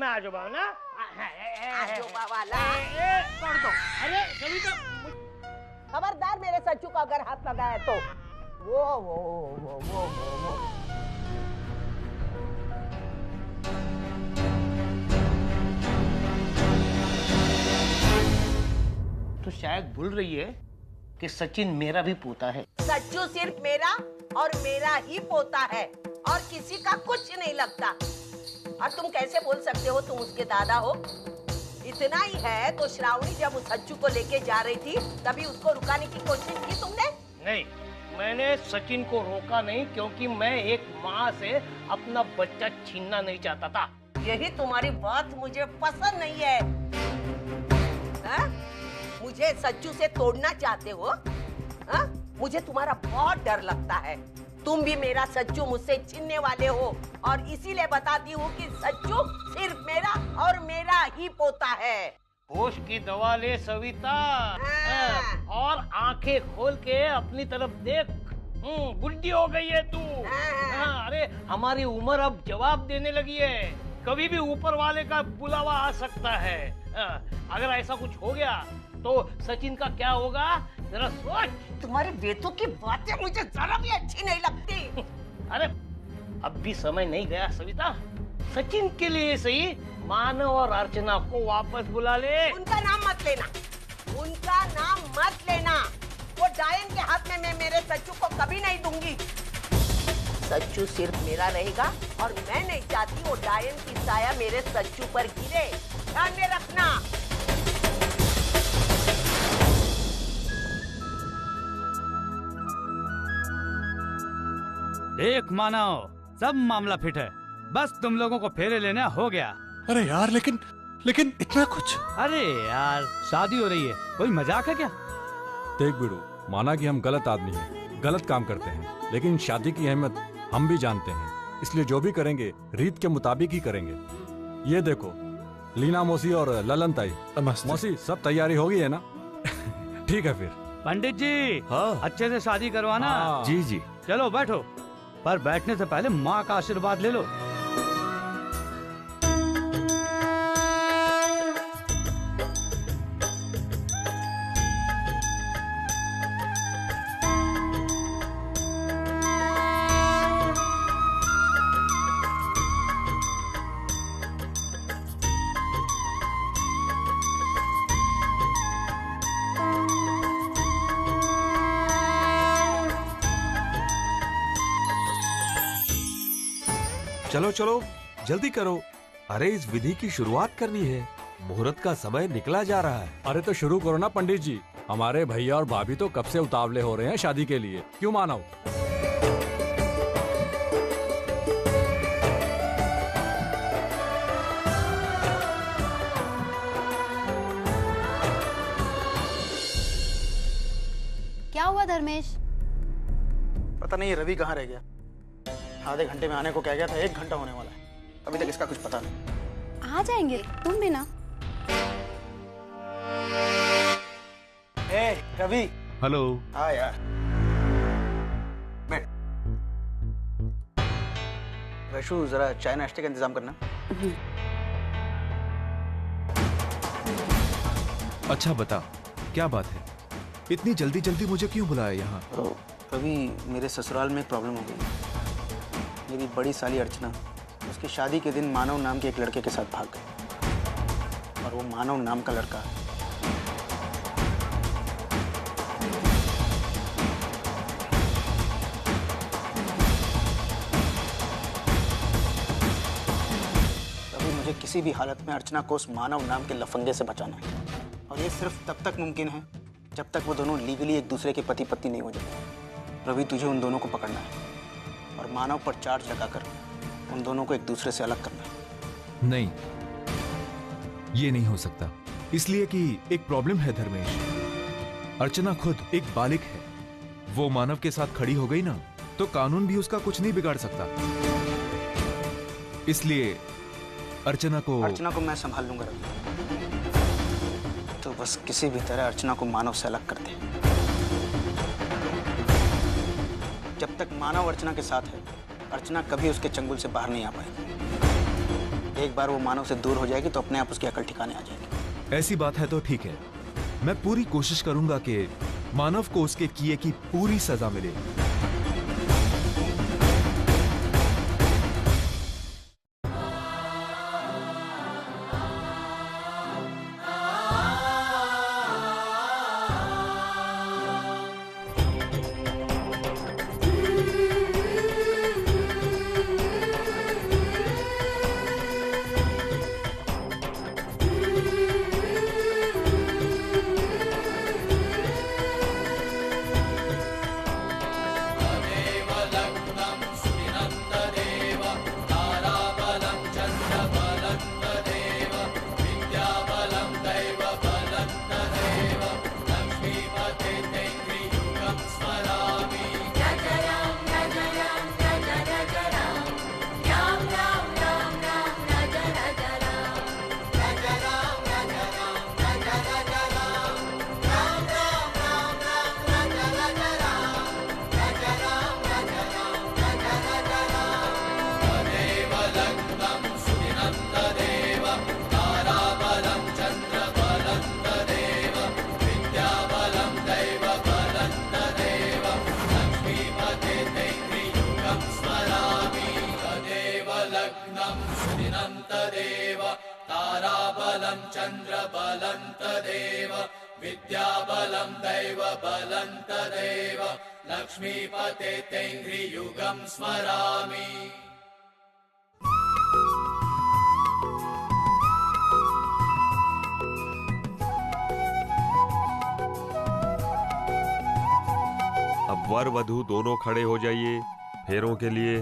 मैं आजोबा ना। आजोबा वाला छोड़ दो। अरे सविता, खबरदार मेरे सच्चू को अगर हाथ लगाया तो वो। तो शायद भूल रही है कि सचिन मेरा भी पोता है। सच्चू सिर्फ मेरा और मेरा ही पोता है और किसी का कुछ नहीं लगता। और तुम कैसे बोल सकते हो तुम उसके दादा हो? इतना ही है तो श्रावणी जब उस सच्चू को लेके जा रही थी तभी उसको रुकाने की कोशिश की तुमने? नहीं, मैंने सचिन को रोका नहीं, क्योंकि मैं एक माँ से अपना बच्चा छीनना नहीं चाहता था। यही तुम्हारी बात मुझे पसंद नहीं है। हा? मुझे सच्चू से तोड़ना चाहते हो? हा? मुझे तुम्हारा बहुत डर लगता है। तुम भी मेरा सच्चू मुझसे छीनने वाले हो और इसीलिए बताती हूँ कि सच्चू सिर्फ मेरा और मेरा ही पोता है। होश की दवा ले सविता, और आंखें खोल के अपनी तरफ देख। बुढ़ी हो गई है तू। अरे हमारी उम्र अब जवाब देने लगी है, कभी भी ऊपर वाले का बुलावा आ सकता है। अगर ऐसा कुछ हो गया तो सचिन का क्या होगा, जरा सोच। तुम्हारी बेटों की बातें मुझे जरा भी अच्छी नहीं लगती। अरे अब भी समय नहीं गया सविता, सचिन के लिए सही मानव और अर्चना को वापस बुला ले। उनका नाम मत लेना, उनका नाम मत लेना। वो डायन के हाथ में मैं मेरे सच्चू को कभी नहीं दूंगी। सच्चू सिर्फ मेरा रहेगा और मैं नहीं चाहती वो डायन की साया मेरे सच्चू पर गिरे। ध्यान में रखना। देख मानव, सब मामला फिट है, बस तुम लोगों को फेरे लेना हो गया। अरे यार लेकिन इतना कुछ। अरे यार शादी हो रही है, कोई मजाक है क्या? देख बिड़ू, माना कि हम गलत आदमी हैं, गलत काम करते हैं, लेकिन शादी की अहमियत हम भी जानते हैं, इसलिए जो भी करेंगे रीत के मुताबिक ही करेंगे। ये देखो लीना मौसी और ललन ताई। मौसी सब तैयारी हो गई है ना? ठीक है फिर। पंडित जी, हाँ। अच्छे से शादी करवाना। हाँ। जी जी। चलो बैठो, पर बैठने से पहले माँ का आशीर्वाद ले लो। चलो चलो जल्दी करो, अरे इस विधि की शुरुआत करनी है, मुहूर्त का समय निकला जा रहा है। अरे तो शुरू करो ना पंडित जी, हमारे भैया और भाभी तो कब से उतावले हो रहे हैं शादी के लिए, क्यों मानव? क्या हुआ धर्मेश? पता नहीं रवि कहाँ रह गया। आधे घंटे में आने को कह गया था, 1 घंटा होने वाला है, अभी तक इसका कुछ पता नहीं। आ जाएंगे, तुम भी ना। ए रवि। हेलो। हाँ यार, बैठ। वैशु जरा चाय नाश्ते का इंतजाम करना। अच्छा बता, क्या बात है, इतनी जल्दी जल्दी मुझे क्यों बुलाया यहाँ? तो रवि, मेरे ससुराल में एक प्रॉब्लम हो गई। मेरी बड़ी साली अर्चना उसकी शादी के दिन मानव नाम के एक लड़के के साथ भाग गई, और वो मानव नाम का लड़का अभी मुझे किसी भी हालत में अर्चना को उस मानव नाम के लफंगे से बचाना है, और ये सिर्फ तब तक मुमकिन है जब तक वो दोनों लीगली एक दूसरे के पति पत्नी नहीं हो जाते। रवि, तुझे उन दोनों को पकड़ना है और मानव पर चार्ज लगाकर उन दोनों को एक दूसरे से अलग करना है। नहीं, ये नहीं हो सकता, इसलिए कि एक प्रॉब्लम है धर्मेश। अर्चना खुद एक बालिग है, वो मानव के साथ खड़ी हो गई ना तो कानून भी उसका कुछ नहीं बिगाड़ सकता, इसलिए अर्चना को मैं संभाल लूंगा रवि। तो बस किसी भी तरह अर्चना को मानव से अलग कर दे। जब तक मानव अर्चना के साथ है, अर्चना कभी उसके चंगुल से बाहर नहीं आ पाएगी। एक बार वो मानव से दूर हो जाएगी तो अपने आप उसकी अकल ठिकाने आ जाएगी। ऐसी बात है तो ठीक है, मैं पूरी कोशिश करूंगा कि मानव को उसके किए की पूरी सजा मिले। अब वर वधू दोनों खड़े हो जाइए फेरों के लिए।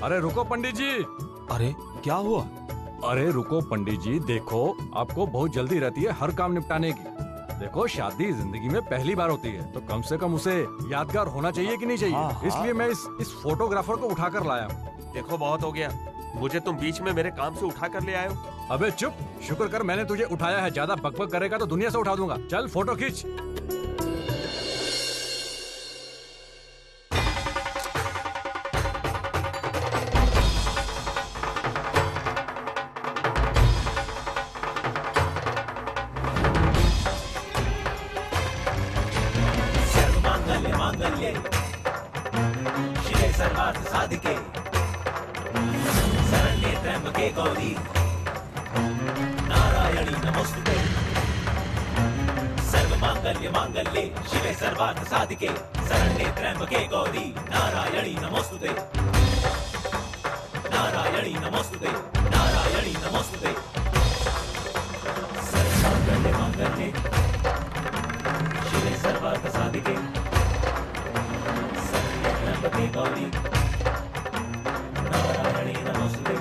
अरे रुको पंडित जी। अरे क्या हुआ? अरे रुको पंडित जी, देखो आपको बहुत जल्दी रहती है हर काम निपटाने की। देखो शादी जिंदगी में पहली बार होती है तो कम से कम उसे यादगार होना चाहिए कि नहीं चाहिए। इसलिए मैं इस फोटोग्राफर को उठाकर लाया हूँ। देखो बहुत हो गया, मुझे तुम बीच में मेरे काम से उठा कर ले आए हो। अबे चुप, शुक्र कर मैंने तुझे उठाया है। ज्यादा बकबक करेगा तो दुनिया से उठा दूंगा। चल फोटो खींच। साधिके शरण्ये त्र्यंबके गौरी नारायणी नमोस्तुते नारायणी नमोस्तुते नारायणी नमोस्तुते सर्वमंगले मंगले शिवे सर्वार्थ साधिके शरण्ये त्र्यंबके गौरी नारायणी नमोस्तुते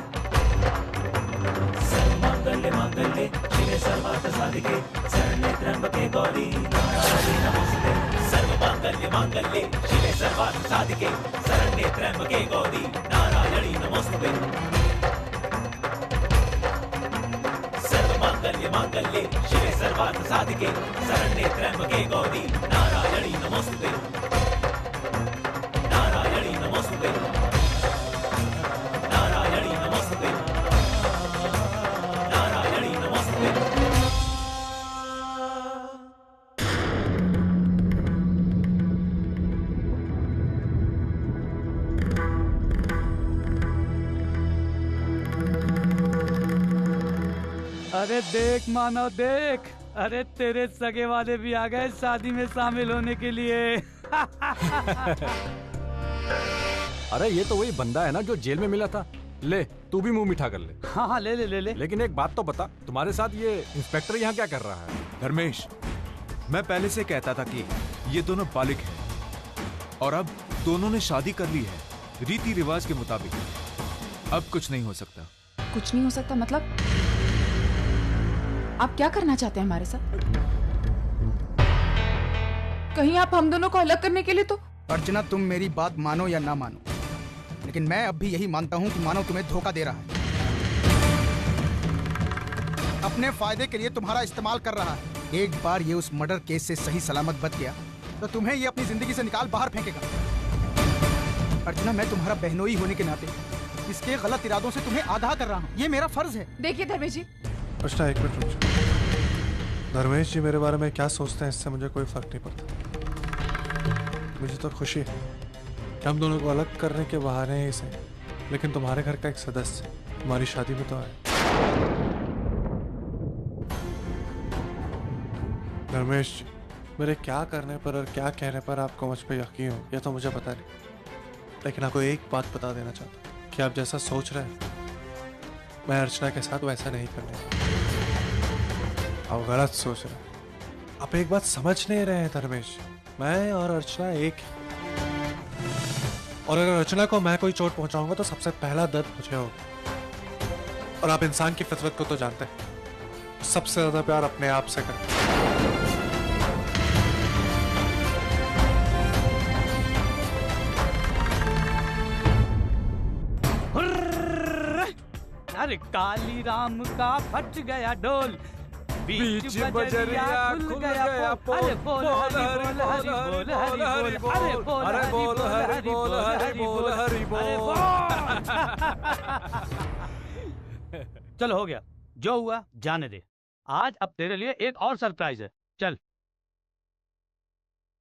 सर्वमंगले मंगले शिवे सर्वार्थ साधिके शरण्ये त्र्यंबके गौरी नारायणी नमोस्तुते सर्वमंगल्य मांगल्ये शिवे सर्वार्थ साधिके शरण्ये त्र्यंबके गौरी नारायणी नमोस्तुते सर्वमंगल्य मांगल्ये शिवे सर्वार्थ साधिके शरण्ये त्र्यंबके गौरी नारायणी नमोस्तुते नारायणी नमोस्तुते नारायणी नमोस्तुते नारायणी नमोस्तुते। अरे देख मानव देख, अरे तेरे सगे वाले भी आ गए शादी में शामिल होने के लिए। अरे ये तो वही बंदा है ना जो जेल में मिला था। ले तू भी मुंह मीठा कर ले। हाँ हाँ ले ले ले ले। लेकिन एक बात तो बता, तुम्हारे साथ ये इंस्पेक्टर यहाँ क्या कर रहा है? धर्मेश, मैं पहले से कहता था कि ये दोनों बालिग हैं और अब दोनों ने शादी कर ली है रीति रिवाज के मुताबिक। अब कुछ नहीं हो सकता। कुछ नहीं हो सकता मतलब? आप क्या करना चाहते हैं हमारे साथ? कहीं आप हम दोनों को अलग करने के लिए तो? अर्चना, तुम मेरी बात मानो या ना मानो, लेकिन मैं अब भी यही मानता हूँ कि मानव तुम्हें धोखा दे रहा है, अपने फायदे के लिए तुम्हारा इस्तेमाल कर रहा है। एक बार ये उस मर्डर केस से सही सलामत बच गया तो तुम्हें ये अपनी जिंदगी से निकाल बाहर फेंकेगा। अर्चना, मैं तुम्हारा बहनोई होने के नाते इसके गलत इरादों से तुम्हें आगाह कर रहा हूँ। ये मेरा फर्ज है। देखिए धर्मेश जी, अर्चना एक मिनट रुक जाओ। धर्मेश जी मेरे बारे में क्या सोचते हैं इससे मुझे कोई फर्क नहीं पड़ता। मुझे तो खुशी है कि हम दोनों को अलग करने के बहाने ही से, लेकिन तुम्हारे घर का एक सदस्य हमारी शादी में तो आए। धर्मेश जी, मेरे क्या करने पर और क्या कहने पर आपको मुझ पे यकीन हो यह तो मुझे पता नहीं, लेकिन आपको एक बात बता देना चाहता हूँ कि आप जैसा सोच रहे हैं मैं अर्चना के साथ वैसा नहीं करने वाला। आप गलत सोच रहे हैं। आप एक बात समझ नहीं रहे हैं धर्मेश, मैं और अर्चना एक हैं। और अगर अर्चना को मैं कोई चोट पहुंचाऊंगा तो सबसे पहला दर्द मुझे होगा। और आप इंसान की फितरत को तो जानते हैं, सबसे ज्यादा प्यार अपने आप से करते हैं। अरे काली राम का फट गया ढोल, बीच बजरिया खुल गया पोल। अरे बोल हरि बोल, हरि बोल, हरि बोल, अरे बोल हरि बोल, हरि बोल, हरि बोल, हरि बोल। चल हो गया, जो हुआ जाने दे। आज अब तेरे लिए एक और सरप्राइज है, चल।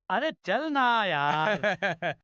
अरे चल ना यार।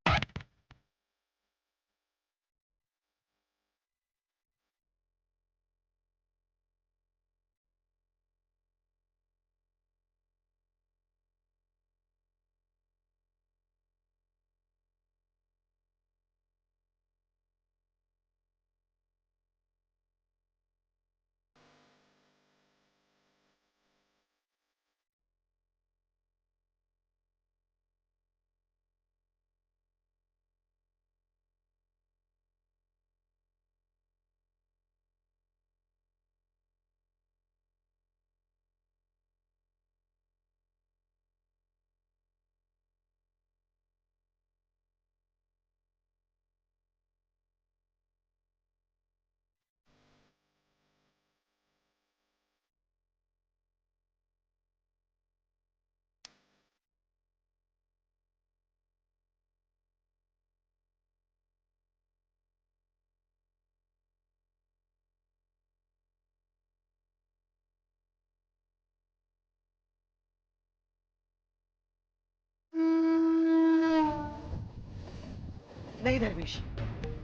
नहीं धर्मेश,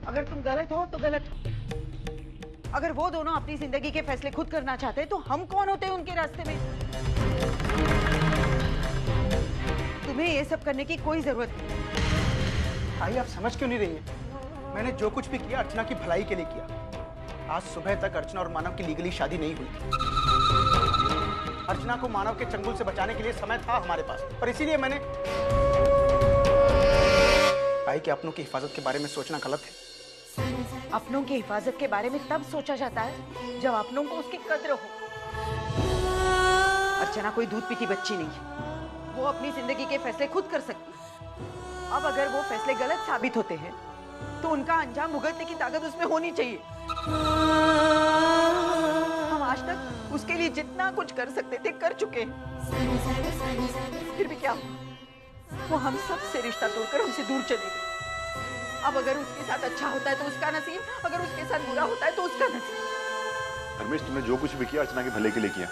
अगर तुम गलत हो तो गलत हो। अगर वो दोनों अपनी जिंदगी के फैसले खुद करना चाहते हैं तो हम कौन होते हैं उनके रास्ते में? तुम्हें ये सब करने की कोई जरूरत नहीं। भाई आप समझ क्यों नहीं रही है? मैंने जो कुछ भी किया अर्चना की भलाई के लिए किया। आज सुबह तक अर्चना और मानव की लीगली शादी नहीं हुई थी। अर्चना को मानव के चंगुल से बचाने के लिए समय था हमारे पास, और इसीलिए मैंने भाई के अपनों की हिफाजत के बारे में सोचना गलत है। अपनों की हिफाजत के बारे में तब सोचा जाता है जब अपनों को उसकी कद्र हो। अर्चना कोई दूध पीती बच्ची नहीं है, वो अपनी जिंदगी के फैसले खुद कर सकती है। अब अगर वो फैसले गलत साबित होते हैं तो उनका अंजाम भुगतने की ताकत उसमें होनी चाहिए। हम आज तक उसके लिए जितना कुछ कर सकते थे कर चुके हैं, फिर भी क्या हुआ? वो हम सब से रिश्ता तोड़कर हमसे दूर चले गए। अब अगर उसके साथ अच्छा होता है तो उसका नसीब, अगर उसके साथ बुरा होता है तो उसका नसीब। धर्मेश, तुमने जो कुछ भी किया अर्चना के भले के लिए किया,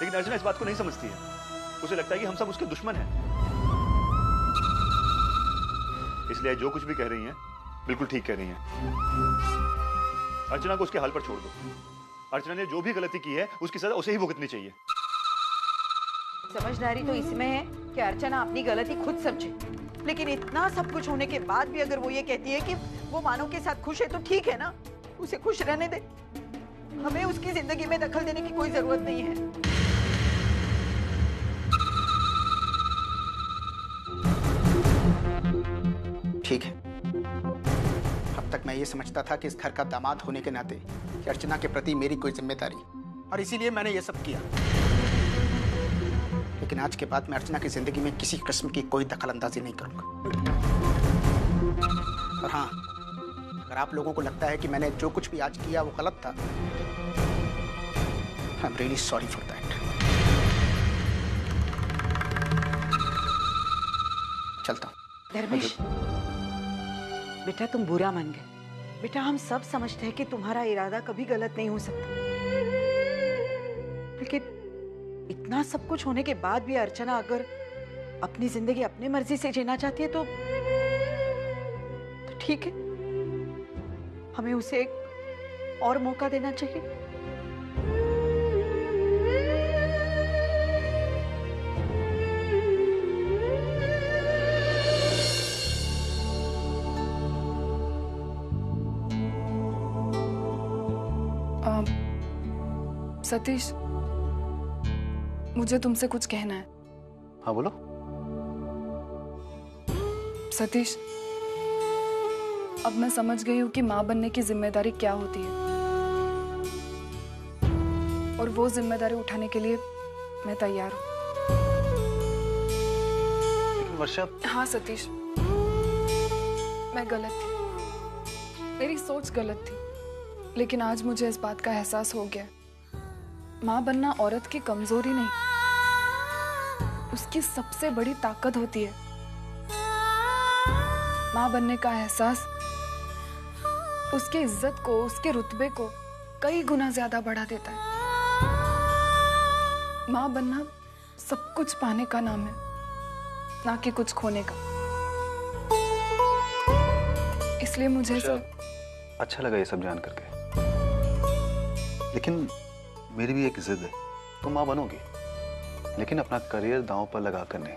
लेकिन अर्चना इस बात को नहीं समझती है। उसे लगता है कि हम सब उसके दुश्मन हैं। इसलिए जो कुछ भी कह रही हैं बिल्कुल ठीक कह रही हैं। अर्चना को उसके हाल पर छोड़ दो। अर्चना ने जो भी गलती की है उसकी सजा उसे ही भुगतनी चाहिए। समझदारी तो इसमें है कि अर्चना अपनी गलती खुद समझे, लेकिन इतना सब कुछ होने के बाद भी अगर वो ये कहती है कि वो मानव के साथ खुश है तो ठीक है ना, उसे खुश रहने दे। हमें उसकी जिंदगी में दखल देने की कोई जरूरत नहीं है। ठीक है, अब तक मैं ये समझता था कि इस घर का दामाद होने के नाते कि अर्चना के प्रति मेरी कोई जिम्मेदारी, और इसीलिए मैंने ये सब किया। लेकिन आज के बाद मैं अर्चना की जिंदगी में किसी किस्म की कोई दखल अंदाजी नहीं करूंगा। और हाँ, अगर आप लोगों को लगता है कि मैंने जो कुछ भी आज किया वो गलत था, I am really sorry for that. चलता हूं। धर्मेश, बेटा तुम बुरा मान गए। बेटा हम सब समझते हैं कि तुम्हारा इरादा कभी गलत नहीं हो सकता, लेकिन इतना सब कुछ होने के बाद भी अर्चना अगर अपनी जिंदगी अपनी मर्जी से जीना चाहती है तो ठीक है, हमें उसे एक और मौका देना चाहिए। सतीश, मुझे तुमसे कुछ कहना है। हाँ बोलो। सतीश, अब मैं समझ गई हूँ कि माँ बनने की जिम्मेदारी क्या होती है, और वो जिम्मेदारी उठाने के लिए मैं तैयार हूँ। वर्षा। हाँ सतीश, मैं गलत थी, मेरी सोच गलत थी, लेकिन आज मुझे इस बात का एहसास हो गया। माँ बनना औरत की कमजोरी नहीं, उसकी सबसे बड़ी ताकत होती है। माँ बनने का एहसास उसके इज्जत को, उसके रुतबे को कई गुना ज्यादा बढ़ा देता है। माँ बनना सब कुछ पाने का नाम है, ना कि कुछ खोने का। इसलिए मुझे अच्छा लगा ये सब जान करके, लेकिन मेरी भी एक जिद है। तुम माँ बनोगी, लेकिन अपना करियर दांव पर लगा कर नहीं।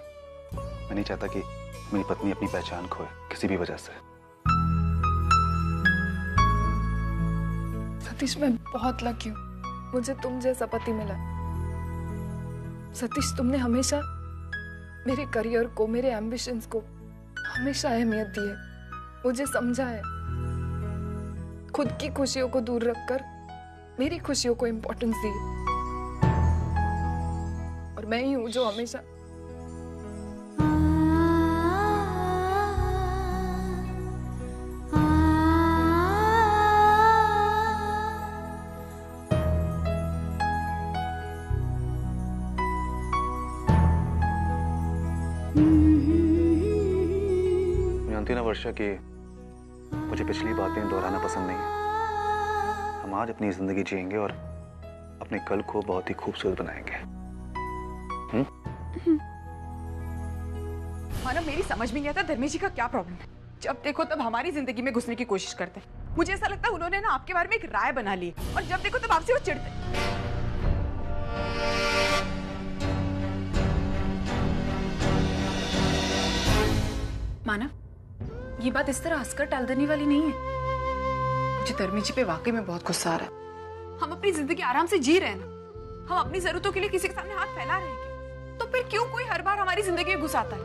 मैं नहीं चाहता कि मेरी पत्नी अपनी पहचान खोए किसी भी वजह से। सतीश, मैं बहुत लकी हूँ, मुझे तुम जैसा पति मिला। सतीश, तुमने हमेशा मेरे करियर को, मेरे एम्बिशंस को हमेशा अहमियत दी है, मुझे समझा है। खुद की खुशियों को दूर रखकर मेरी खुशियों को इंपॉर्टेंस दी, और मैं ही हूं जो हमेशा जानती ना वर्षा कि मुझे पिछली बातें दोहराना पसंद नहीं है। हम आज अपनी जिंदगी जिएंगे और अपने कल को बहुत ही खूबसूरत बनाएंगे। मानव, मेरी समझ में नहीं आता धर्मेश जी का क्या प्रॉब्लम है। जब देखो तब हमारी जिंदगी में घुसने की कोशिश करते हैं। मुझे ऐसा लगता है उन्होंने ना आपके बारे में एक राय बना ली, और जब देखो तब आपसे वो चिढ़ते। मानव, ये बात इस तरह हंसकर टाल देने वाली नहीं है। मुझे धर्मेश जी पे वाकई में बहुत गुस्सा आ रहा है। हम अपनी जिंदगी आराम से जी रहे हैं ना, हम अपनी जरूरतों के लिए किसी के सामने हाथ फैला रहे हैं, तो फिर क्यों कोई हर बार हमारी जिंदगी में घुसाता है?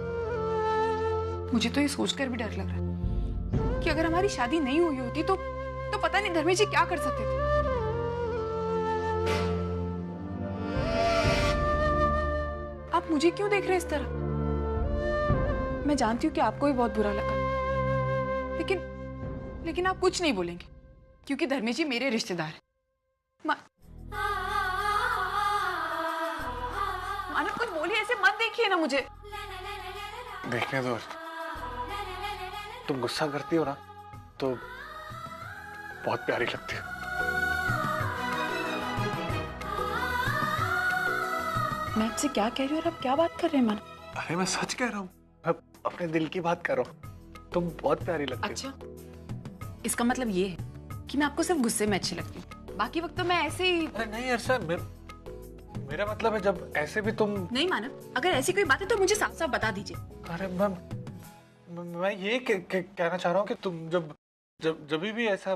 मुझे तो ये सोचकर भी डर लग रहा है कि अगर हमारी शादी नहीं हुई होती तो पता नहीं धर्मेश जी क्या कर सकते थे। आप मुझे क्यों देख रहे हैं इस तरह? मैं जानती हूँ कि आपको भी बहुत बुरा लगा, लेकिन आप कुछ नहीं बोलेंगे क्योंकि धर्मेश जी मेरे रिश्तेदार हैं। मानव, कुछ बोलिए, ऐसे मत देखिए ना मुझे। देखने दो, तुम गुस्सा करती हो ना तो बहुत प्यारी लगती हो। मैं आपसे क्या कह रही हूँ और आप क्या बात कर रहे हैं मानव? अरे मैं सच कह रहा हूँ, मैं अपने दिल की बात कर रहा हूँ। तुम बहुत प्यारी लगती हो। अच्छा, इसका मतलब ये है कि मैं आपको सिर्फ गुस्से में अच्छी लगती हूँ, बाकी वक्त तो मैं ऐसे ही। अरे नहीं अर्षा, मेरा मतलब है जब ऐसे भी तुम। नहीं मानव, अगर ऐसी कोई बात है तो मुझे साफ साफ बता दीजिए। अरे मैं ये कहना चाह रहा हूँ कि तुम जब भी ऐसा